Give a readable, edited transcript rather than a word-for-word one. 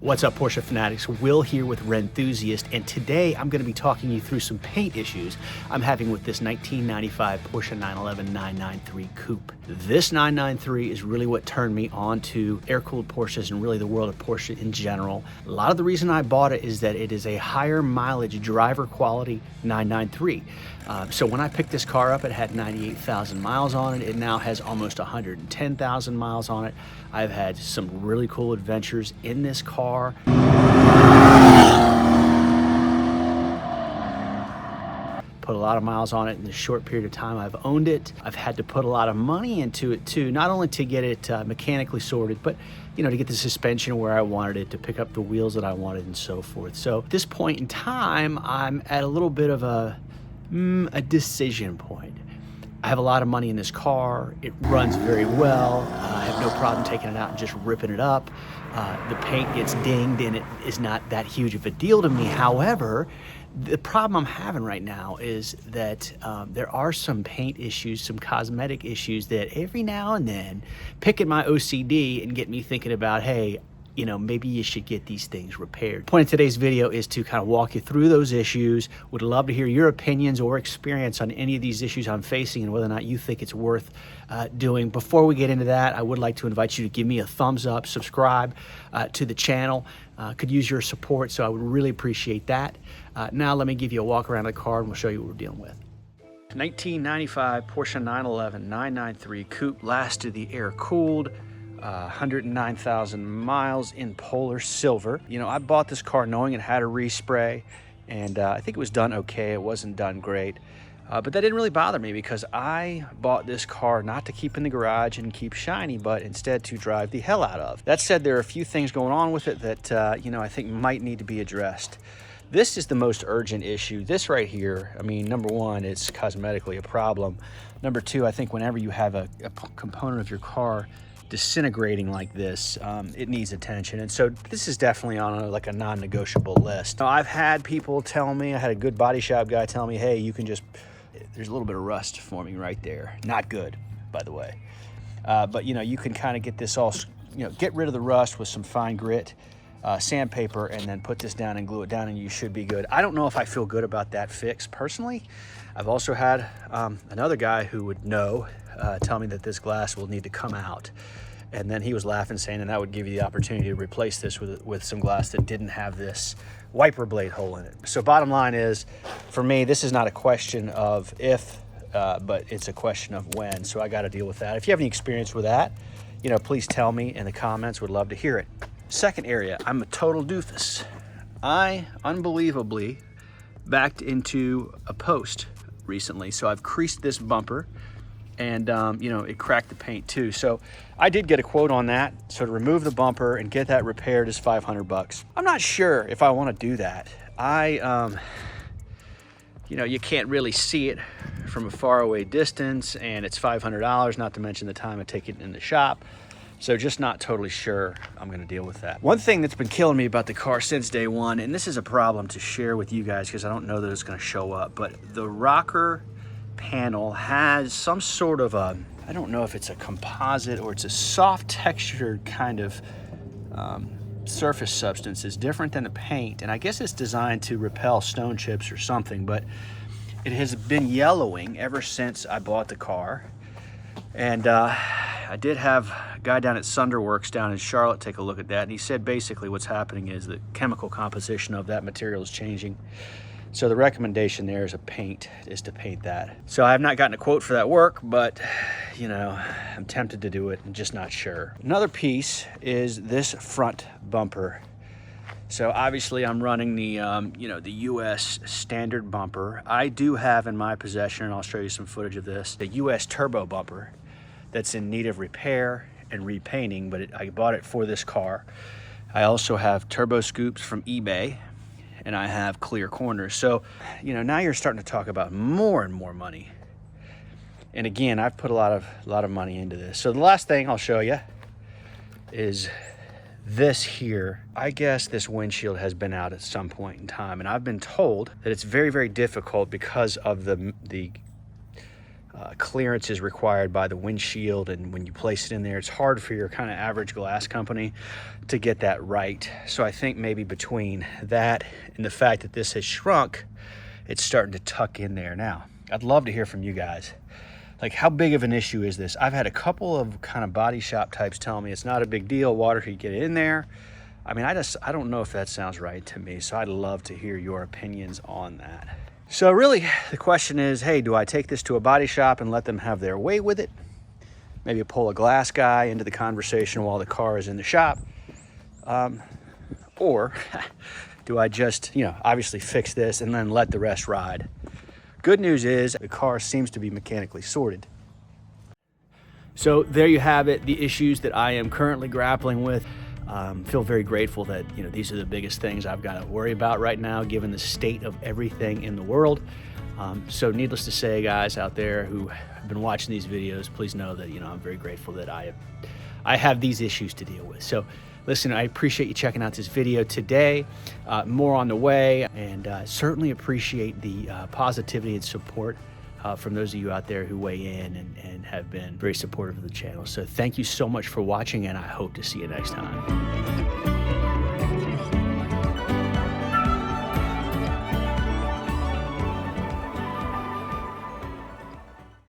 What's up, Porsche fanatics? Will here with Rennthusiast, and today I'm going to be talking you through some paint issues I'm having with this 1995 Porsche 911 993 Coupe. This 993 is really what turned me on to air-cooled Porsches and really the world of Porsche in general. A lot of the reason I bought it is that it is a higher mileage driver quality 993. So when I picked this car up, it had 98,000 miles on it. It now has almost 110,000 miles on it. I've had some really cool adventures in this car. Put a lot of miles on it in the short period of time I've owned it. I've had to put a lot of money into it too, not only to get it mechanically sorted, but to get the suspension where I wanted it, to pick up the wheels that I wanted and so forth. So at this point in time, I'm at a little bit of a decision point. I have a lot of money in this car. It runs very well. I have no problem taking it out and just ripping it up. The paint gets dinged and it is not that huge of a deal to me. However, the problem I'm having right now is that there are some paint issues, some cosmetic issues that every now and then pick at my OCD and get me thinking about, hey, maybe you should get these things repaired. The point of today's video is to kind of walk you through those issues. Would love to hear your opinions or experience on any of these issues I'm facing and whether or not you think it's worth doing. Before we get into that, I would like to invite you to give me a thumbs up, subscribe to the channel. Could use your support, so I would really appreciate that. Now let me give you a walk around the car and we'll show you what we're dealing with. 1995 Porsche 911 993 Coupe, last of the air cooled. 109,000 miles in polar silver. I bought this car knowing it had a respray, and I think it was done okay. It wasn't done great, but that didn't really bother me because I bought this car not to keep in the garage and keep shiny, but instead to drive the hell out of. That said, there are a few things going on with it that I think might need to be addressed. This is the most urgent issue. This right here, number one, it's cosmetically a problem. Number two, I think whenever you have a component of your car disintegrating like this, it needs attention, and so this is definitely on a non-negotiable list. Now, I've had people tell me, I had a good body shop guy tell me, hey, you can just, there's a little bit of rust forming right there. Not good, by the way, but you can kind of get this all, get rid of the rust with some fine grit, sandpaper, and then put this down and glue it down, and you should be good. I don't know if I feel good about that fix personally. I've also had another guy who would know tell me that this glass will need to come out, and then he was laughing, saying that would give you the opportunity to replace this with some glass that didn't have this wiper blade hole in it. So bottom line is, for me, this is not a question of if, but it's a question of when. So I got to deal with that. If you have any experience with that, please tell me in the comments. Would love to hear it. Second area, I'm a total doofus. I unbelievably backed into a post recently, so I've creased this bumper, and it cracked the paint too. So I did get a quote on that. So to remove the bumper and get that repaired is $500. I'm not sure if I want to do that. You can't really see it from a far away distance, and it's $500, not to mention the time I take it in the shop. So just not totally sure I'm gonna deal with that. One thing that's been killing me about the car since day one, and this is a problem to share with you guys because I don't know that it's gonna show up, but the rocker panel has some sort of a, I don't know if it's a composite or it's a soft textured kind of surface substance. It's different than the paint, and I guess it's designed to repel stone chips or something, but it has been yellowing ever since I bought the car. And I did have a guy down at Sunderworks down in Charlotte take a look at that, and he said basically what's happening is the chemical composition of that material is changing. So the recommendation there is to paint that. So I have not gotten a quote for that work, but I'm tempted to do it. I'm just not sure. Another piece is this front bumper. So obviously I'm running the the US standard bumper. I do have in my possession, and I'll show you some footage of this, the US turbo bumper that's in need of repair and repainting, but I bought it for this car. I also have turbo scoops from eBay, and I have clear corners. So, now you're starting to talk about more and more money. And again, I've put a lot of money into this. So the last thing I'll show you is this here. I guess this windshield has been out at some point in time, and I've been told that it's very, very difficult because of the clearance is required by the windshield, and when you place it in there, it's hard for your kind of average glass company to get that right. So I think maybe between that and the fact that this has shrunk, it's starting to tuck in there. Now, I'd love to hear from you guys. Like, how big of an issue is this? I've had a couple of kind of body shop types tell me it's not a big deal, water could get in there. I mean, I don't know if that sounds right to me, so I'd love to hear your opinions on that. So really, the question is, hey, do I take this to a body shop and let them have their way with it? Maybe pull a glass guy into the conversation while the car is in the shop. Or do I just, obviously fix this and then let the rest ride? Good news is the car seems to be mechanically sorted. So there you have it, the issues that I am currently grappling with. Feel very grateful that these are the biggest things I've got to worry about right now, given the state of everything in the world. So needless to say, guys out there who have been watching these videos, please know that I'm very grateful that I have these issues to deal with. So listen, I appreciate you checking out this video today. More on the way, and certainly appreciate the positivity and support from those of you out there who weigh in and have been very supportive of the channel. So thank you so much for watching, and I hope to see you next time.